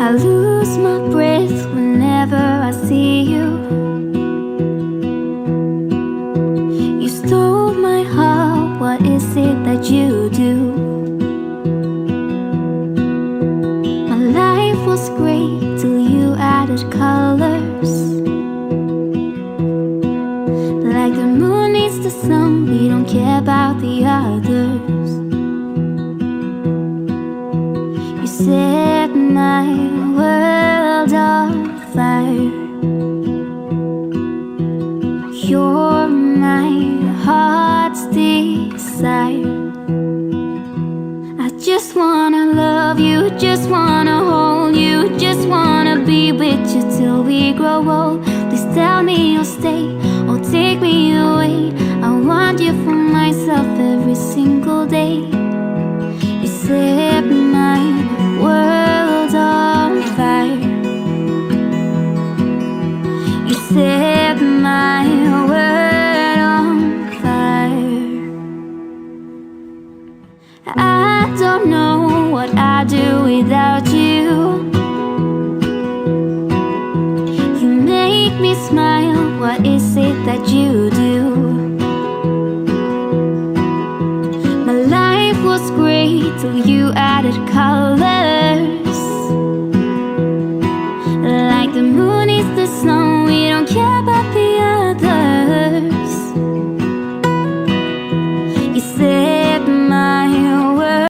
I lose my breath whenever I see you. You stole my heart, what is it that you do? My life was great till you added colors. Like the moon needs the sun, we don't care about the others. You set my world on fire. You're my heart's desire. I just wanna love you, just wanna hold you, just wanna be with you till we grow old. Please tell me you'll stay or take me away. I want you for myself every single day. You set my world on fire. You set my world on fire. I don't know what I'd do without you. You make me smile, what is it that you do? My life was great till you added color.